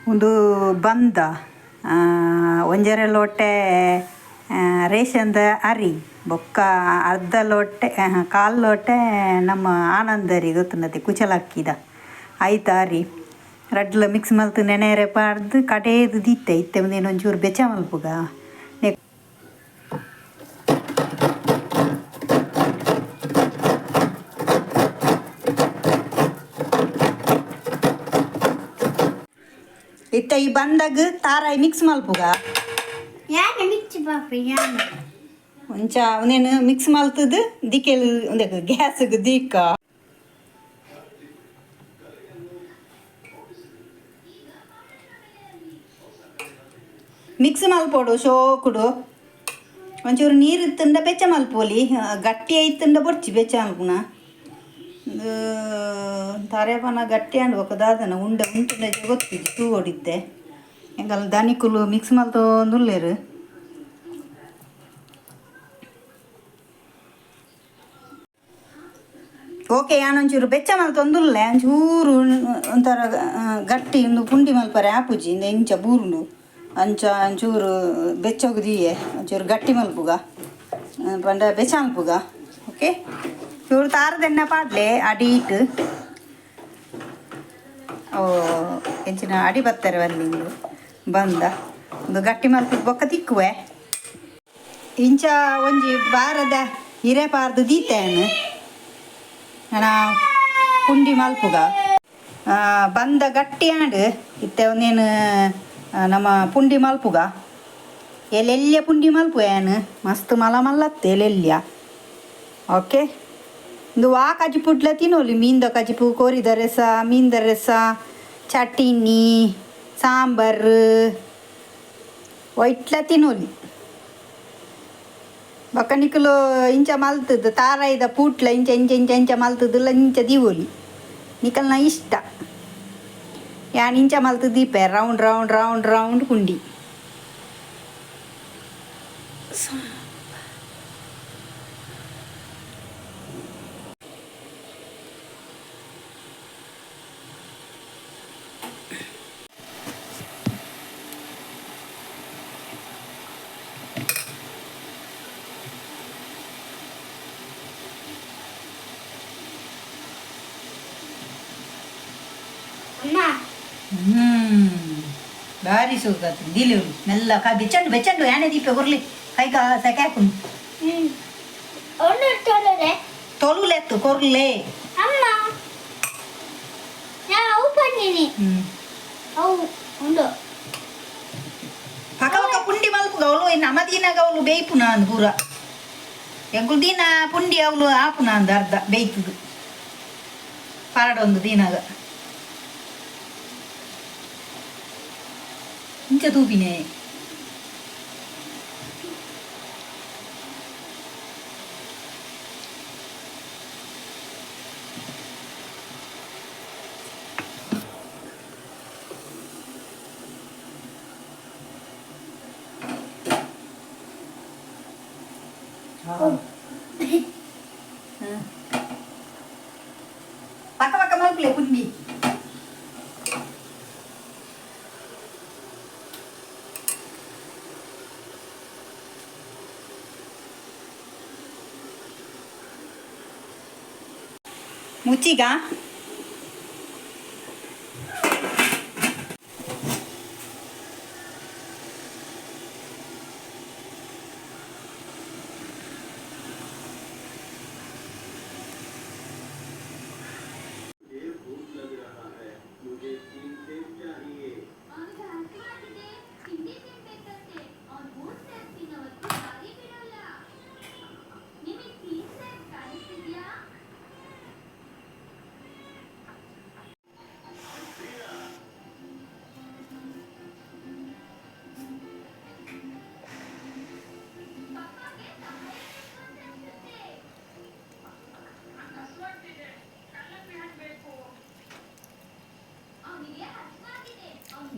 ಒಂದು ಬಂದ ಒಂಜರೆ ಲೋಟೆ ರೇಷನ್ದ ಅರಿ ಬೊಕ್ಕ ಅರ್ಧ ಲೋಟೆ ಕಾಲು ಲೋಟೆ ನಮ್ಮ ಆನಂದರಿ ಗೊತ್ತುಂಡತೆ ಕುಚಲಕ್ಕಿದ ಆಯ್ತು ಅರಿ ರಡ್ಲ ಮಿಕ್ಸ್ ಮಲ್ತು ನೆನೆರೆ ಪಾಡ್ದು ಕಡೆದು ದಿತ್ತೆ ಇತ್ತೆ ಮುಂದೇನು ಒಂಚೂರು ಬೆಚ್ಚ ಮಲ್ಪುಗ ಇತ್ತ ಈ ಬಂದಾಗ ತಾರಾಯಿ ಮಿಕ್ಸ್ ಮಲ್ಪುಗ ಒಂಚ ಅವನೇನು ಮಿಕ್ಸ್ ಮಲ್ತದ್ದು ದಿಕ್ಕೆಲ್ ಒಂದೇ ಗ್ಯಾಸ್ಗೆ ದಿಕ್ಕ ಮಿಕ್ಸ್ ಮಲ್ಪೋಡು ಶೋಕುಡು ಒಂಚೂರು ನೀರು ಇತ್ತಂಡ ಬೆಚ್ಚ ಮಲ್ಪೋಲಿ ಗಟ್ಟಿ ಐತಂಡ ಬೊಡ್ಚಿ ಬೆಚ್ಚ ಮಲ್ಪುನ ತರೆಪನ ಗಟ್ಟಿ ಅಂಡ್ಬೇಕದಾದನ ಉಂಡೆ ಉಂಟುಂಡ ಗೊತ್ತಿದ್ದು ತೂ ಹೊಡಿತ್ತೆ ಹೆಂಗಲ್ಲ ದನಿಕುಲು ಮಿಕ್ಸ್ ಮಲ್ತೊಂದುಲ್ಲೇರು ಓಕೆ ನಾನೊಂಚೂರು ಬೆಚ್ಚ ಮಲ್ತೊಂದುಲ್ಲೆ ಒಂಚೂರು ಒಂಥರ ಗಟ್ಟಿ ಒಂದು ಪುಂಡಿ ಮಲ್ಪರೆ ಆಪುಜಿ ಇಂದ ಇಂಚ ಬೂರುಂಡು ಅಂಚ ಒಂಚೂರು ಬೆಚ್ಚೋಗುದಿಯೇ ಒಂಚೂರು ಗಟ್ಟಿ ಮಲ್ಪುಗ ಪಂಡ ಬೆಚ್ಚ ಮಲ್ಪುಗ ಓಕೆ ಚೂರು ತಾರದೆಣ್ಣೆ ಪಾಡ್ಲೆ ಅಡಿ ಇಟ್ಟು ಓ ಎಂಚಿನ ಅಡಿ ಬರ್ತಾರೆ ಅಲ್ಲಿ ಬಂದ ಒಂದು ಗಟ್ಟಿ ಮಲ್ಪು ಬೊಕ್ಕ ತಿಕ್ಕುವೆ ಇಂಚ ಒಂಜಿ ಬಾರದ ಹಿರೇ ಪಾರ್ದು ದೀತೇನು ನಾನು ಪುಂಡಿ ಮಲ್ಪುಗ ಬಂದ ಗಟ್ಟಿ ಆಂಡು ಇತ್ತೆ ಒಂದೇನು ನಮ್ಮ ಪುಂಡಿ ಮಲ್ಪುಗ ಎಲೆಲ್ಯ ಪುಂಡಿ ಮಲ್ಪು ಏನು ಮಸ್ತ್ ಮಲ ಮಲ್ಲತ್ತೆ ಎಲೆಲ್ಯ ಓಕೆ ಒಂದು ವಾ ಕಜಿಪುಟ್ಲ ತಿನ್ನೋಲಿ ಮೀನ್ದ ಕಜಿಪು ಕೋರಿದ ರಸ ಮೀನ್ದ ರಸ ಚಟ್ನಿ ಸಾಂಬಾರು ಒಯ್ಟ್ಲ ತಿನ್ನೋಲಿ ಬೊಕ್ಕ ನಿಕ್ಕಲು ಇಂಚ ಮಲ್ತದ್ದು ತಾರಾಯ್ದ ಪೂಟ್ಲ ಇಂಚ ಇಂಚ ಇಂಚ ಇಂಚ ಮಲ್ತದ್ದಲ್ಲ ಇಂಚ ದೀವೋಲಿ ನಿಕಲ್ನ ಇಷ್ಟ ಯಾನ್ ಇಂಚ ಮಲ್ತು ದೀಪೆ ರೌಂಡ್ ರೌಂಡ್ ರೌಂಡ್ ರೌಂಡ್ ಕುಂಡಿ ಭಾರಿ ಸೂಗತ್ತು ದಿಲಿವ್ರು ಮೆಲ್ಲ ಬೆಚ್ಚಂಡು ಬೆಚ್ಚಂಡು ಯಾನೆ ದೀಪ ಕೊರ್ಲಿ ಕೈ ಸೆಕೆ ಹಾಕೊಂಡು ತೊಳುಲೆತ್ತು ಕೊರ್ಲೆ ಪಕ್ಕ ಪಕ್ಕ ಪುಂಡಿ ಮಲ್ಪುಗ ಅವಳು ನಮ್ಮ ದಿನಾಗ ಅವಳು ಬೇಯ್ಪುನ ಅಂದ್ ಪೂರ ಎಂಗುಳು ದಿನ ಪುಂಡಿ ಅವಳು ಆಪುನ ಅಂದ ಅರ್ಧ ಬೇಯ್ತದು ಪಾರಡೊಂದು ದಿನಾಗ ಇಂಚ ತೂಪಿನೇ ಪಕ್ಕ ಪಕ್ಕ ಮಲ್ಪಲೆ ಪುಂಡಿ ಮುಚ್ಚಿಗ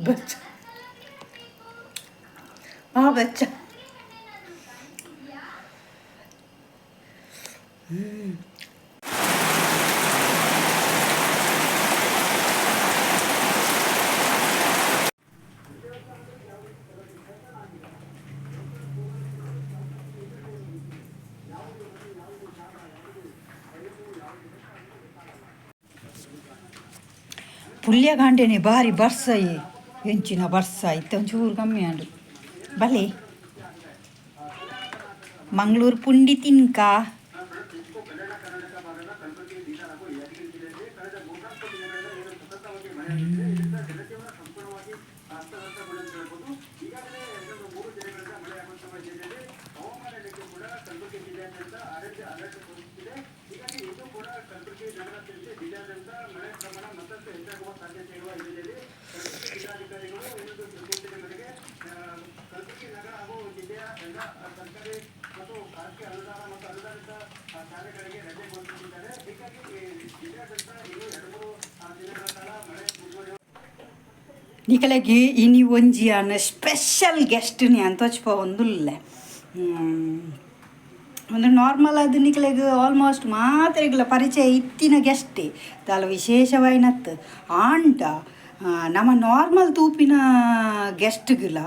बच्चा हाँ बच्चा ಪುಲ್ಯ ಕಾಂಟೇನೆ ಭಾರಿ ಬರ್ಸಾಯಿ ಹೆಂಚಿನ ಬರ್ಸ ಇತ್ತ ಒಂಚೂರು ಕಮ್ಮಿ ಆಡು ಬಲೆ ಮಂಗಳೂರು ಪುಂಡಿ ತಿನ್ಕ ನಿಕಲೆಗೆ ಇನಿ ಒಂಜಿ ಅನ್ನ ಸ್ಪೆಷಲ್ ಗೆಸ್ಟ್ನಿ ಅಂತ ಹಚ್ಪ ಒಂದುಲ್ಲ ಒಂದು ನಾರ್ಮಲ್ ಅದು ನಿಕಲೆಗೆ ಆಲ್ಮೋಸ್ಟ್ ಮಾತ್ರೆಗಳ ಪರಿಚಯ ಇತ್ತಿನ ಗೆಸ್ಟೇ ದಾಲ ವಿಶೇಷವಾಯಿನತ್ತು ಆಂಟ ನಮ್ಮ ನಾರ್ಮಲ್ ತೂಪಿನ ಗೆಸ್ಟ್ಗಳ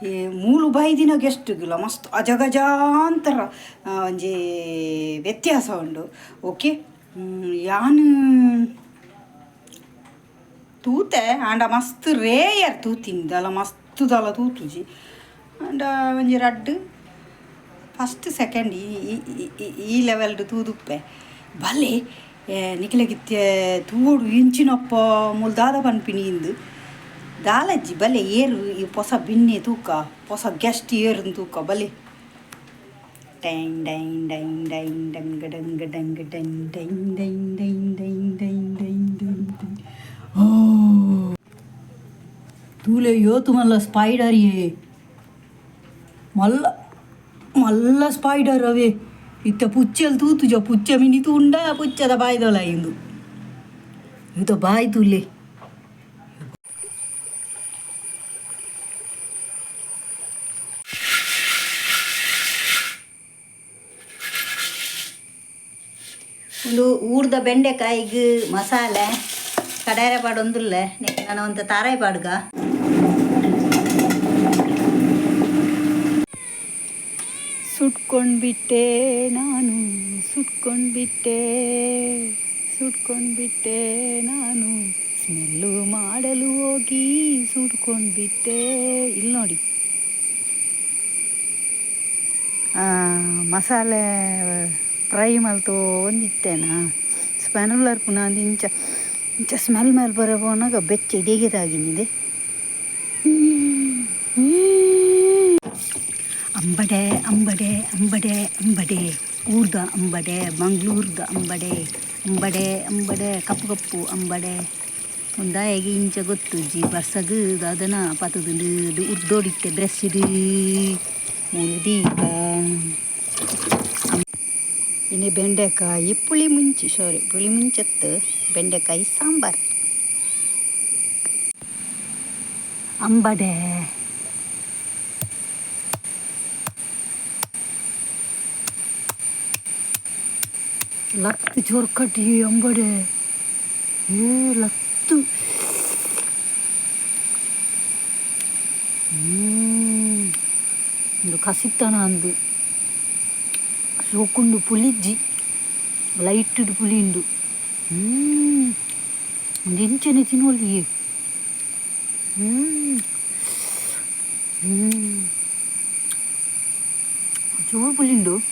ಈ ಮೂಲು ಬೈದಿನ ಗೆಸ್ಟ್ಗಳ ಮಸ್ತ್ ಅಜಗಜಾಂತರ ಒಂಜಿ ವ್ಯತ್ಯಾಸ ಉಂಡು ಓಕೆ ಯಾನು ತೂತೆ ಆಂಡ ಮಸ್ತ್ ರೇಯರ್ ತೂತಿಂದಲ ಮಸ್ತ್ ದಲ ತೂತುಜಿ ಆಂಡ ಒಂಜಿ ರಡ್ಡು ಫಸ್ಟ್ ಸೆಕೆಂಡ್ ಈ ಲೆವೆಲ್ಡು ತೂದುಪ್ಪೆ ಬಲೆ ನಿಖಿಲಗಿತ್ಯ ತೂಡು ಇಂಚಿನಪ್ಪ ಮೂಲು ದಾದ ಪನ್ಪಿನಿಂದು ದಾಲಜ್ಜಿ ಬಲೆ ಏರು ಈ ಹೊಸ ಬಿನ್ನೆ ತೂಕ ಹೊಸ ಗೆಸ್ಟ್ ಏರು ತೂಕ ಬಲೆ ಡೈನ್ ಡೈನ್ ಡೈನ್ ಡೈನ್ ಡಂಗ ಡಂಗ ಡಂಗ ಡೈನ್ ಡೈನ್ ಡೈನ್ ಡೈನ್ ಡೈನ್ ಡೈನ್ ಡೈನ್ ಡೈನ್ ಡೈನ್ ಓ ತೂಲೆ ಯೋತು ಮಲ್ಲ ಸ್ಪೈಡರ್ ಯೇ ಮಲ್ಲ ಮಲ್ಲ ಸ್ಪೈಡರ್ ಅವೇ ಇತ್ತ ಪುಚ್ಚಲ್ಲಿ ತೂತುಜ ಪುಚ್ಚ ಮಿನಿ ತೂಂಡ ಪುಚ್ಚದ ಬಾಯ್ದೊಲ ಇಂದು ಇತ್ತ ಬಾಯ್ ತೂಲೆ ಒಂದು ಊರ್ದ ಬೆಂಡೆಕಾಯಿಗೆ ಮಸಾಲೆ ಕಡಾಯ ಪಾಡೊಂದುಲ್ಲ ನಾನು ಒಂದು ತಾರಾಯಿ ಪಾಡ್ಗ ಸುಟ್ಕೊಂಡ್ಬಿಟ್ಟೆ ನಾನು ಸುಟ್ಕೊಂಡ್ಬಿಟ್ಟೆ ನಾನು ಸ್ಮೆಲ್ಲು ಮಾಡಲು ಹೋಗಿ ಸುಟ್ಕೊಂಡ್ಬಿಟ್ಟೆ ಇಲ್ಲಿ ನೋಡಿ ಮಸಾಲೆ ಫ್ರೈ ಮಲ್ತು ಒಂದಿತ್ತೇನಾ ಸ್ಮೆಲ್ಲರ್ ಪುನಃ ಅದು ಇಂಚ ಸ್ಮೆಲ್ ಮೇಲೆ ಬರೋನಾಗ ಬೆಚ್ಚ ಇಡೀಗೆದಾಗಿನಿದೆ ಅಂಬಡೆ ಅಂಬಡೆ ಅಂಬಡೆ ಅಂಬಡೆ ಊರ್ದ ಅಂಬಡೆ ಮಂಗಳೂರ್ದ ಅಂಬಡೆ ಅಂಬಡೆ ಅಂಬಡೆ ಕಪ್ಪು ಕಪ್ಪು ಅಂಬಡೆ ಒಂದಾಗಿ ಇಂಚ ಗೊತ್ತುಜ್ಜಿ ಬರ್ಸದು ಅದನ್ನ ಪತದು ಉರ್ದೋಡಿತ್ತೆ ಬ್ರೆಸ್ಸಿದು ಮುಲ್ದೀಗ ಇನ್ನು ಬೆಂಡೆಕಾಯಿ ಪುಳಿ ಮುಂಚತ್ತು ಬೆಂಡೆಕಾಯಿ ಸಾಂಬಾರು ಅಂಬಡೆ ಲತ್ತು ಚೋರ್ಕಟ್ಟಿ ಅಂಬಡೆ ಲತ್ತು ಒಂದು ಕಸಿತನ ಅಂದು ಸೋಕುಂಡು ಪುಲಿಜ್ಜಿ ಲೈಟ್ಡ್ ಪುಲಿಂಡು ಒಂದು ಇಂಚನೆ ತಿನ್ನೋಲಿ ಚೂರು ಪುಲಿಂಡು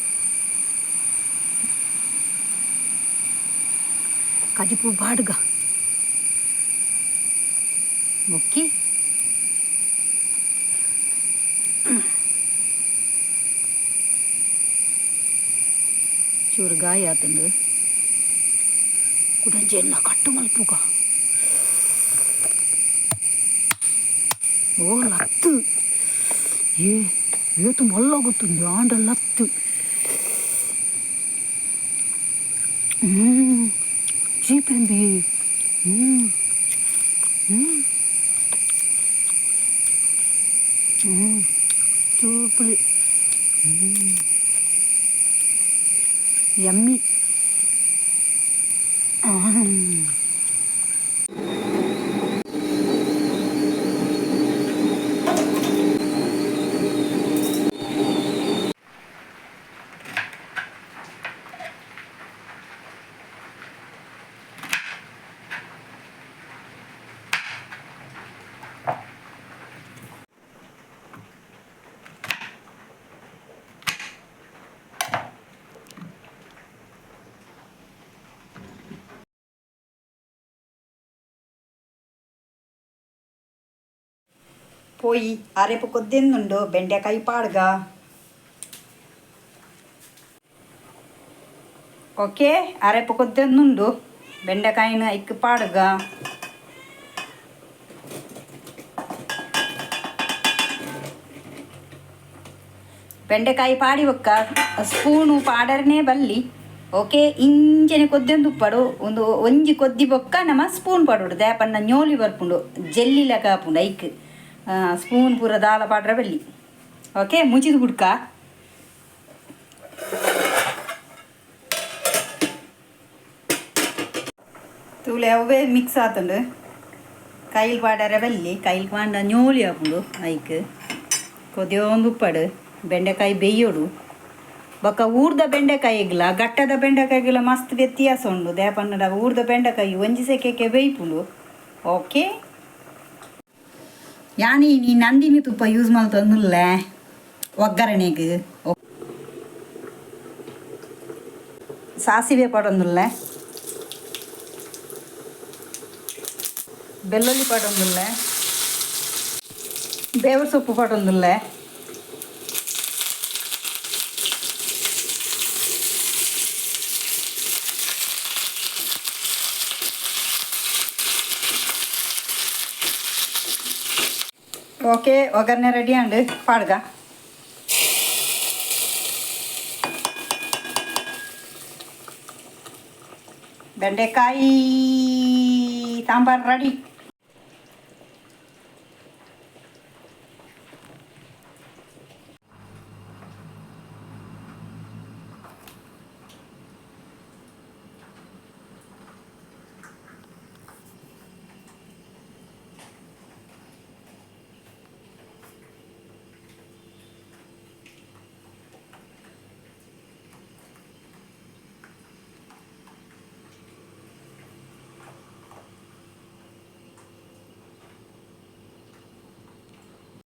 ಕಜಿಪು ಬಾಡ್ಗ ಮೊಕ್ಕಿ ಚೂರು ಗಾಯ ಆತಂಡು ಕುಡಂಜಿ ಎಲ್ಲ ಕಟ್ಟು ಮಲ್ಪುಗ ಓ ಲತ್ತು ಏತು ಮಲ್ಲ ಗೊತ್ತುಂಡು ಆಂಡ ಲತ್ತು ಚೀಪೆಂಬಿ ಚೂರು ಪುಳಿ ಯಮ್ಮಿ പോയി അരപ്പ് കൊദ്ദിന്നുണ്ട് ബെണ്ടക്കായി പാടുക. ഓക്കെ, അരപ്പ് കൊദ്ദിന്നുണ്ട് ബെണ്ടക്കായിന് അയക്ക് പാടുക. ಬೆಂಡೆಕಾಯಿ ಪಾಡಿ ಒಕ್ಕ ಸ್ಪೂನು ಪಾಡರ್ನೇ ಬಲ್ಲಿ. ಓಕೆ, ಇಂಚನೆ ಕೊದ್ದೆಂದು ಉಪ್ಪಡು ಒಂದು ಒಂಜಿ ಕೊದ್ದಿ ಬೊಕ್ಕ ನಮ್ಮ ಸ್ಪೂನ್ ಪಡುಡು ದೇಪನ್ನ ñೋಲಿ ಬರ್ಪುಂಡು ಜೆಲ್ಲಿ ಲೆಕ್ಕ ಹಾಪುಂಡು ಐಕ್ ಸ್ಪೂನ್ ಪೂರ ದಾಲ ಪಾಡ್ರ ಬಲ್ಲಿ. ಓಕೆ, ಮುಚಿದು ಬುಡ್ಕ ತೂಲೆ ಅವೇ ಮಿಕ್ಸ್ ಆತುಂಡು ಕೈಲ್ ಪಾಡರ ಬಲ್ಲಿ. ಕೈಲ್ ಪಾಂಡ ñೋಲಿ ಹಾಪುಂಡು ಐಕ್ ಕೊದ್ಯೊಂದು ಉಪ್ಪಡು ಬೆಂಡೆಕಾಯಿ ಬೇಯೋಡು. ಬೊಕ್ಕ ಊರ್ದ ಬೆಂಡೆಕಾಯಿಗ್ಲ ಗಟ್ಟದ ಬೆಂಡೆಕಾಯಿಗ್ಲ ಮಸ್ತ್ ವ್ಯತ್ಯಾಸ ಉಂಡು ದೇಪನ್ನಡ. ಊರ್ದ ಬೆಂಡೆಕಾಯಿ ಒಂಜಿ ಸೆಕೆಗೆ ಬೇಯ್ಪುಂಡು. ಓಕೆ, ಯಾನಿ ನೀ ನಂದಿನಿ ತುಪ್ಪ ಯೂಸ್ ಮಾಡ್ತಂದುಲ್ಲ ಒಗ್ಗರಣೆಗೆ. ಸಾಸಿವೆ ಪಡೊಂದುಲ್ಲ, ಬೆಳ್ಳುಳ್ಳಿ ಪಡೊಂದುಲ್ಲ, ಬೇವು ಸೊಪ್ಪು ಪಡೊಂದುಲ್ಲ, ಓಕೆ ಒಗ್ಗರಣೆ ರೆಡಿ ಆಂಡು ಪಾಡ್ಗ. ಬೆಂಡೆಕಾಯಿ ಸಾಂಬಾರು ರೆಡಿ.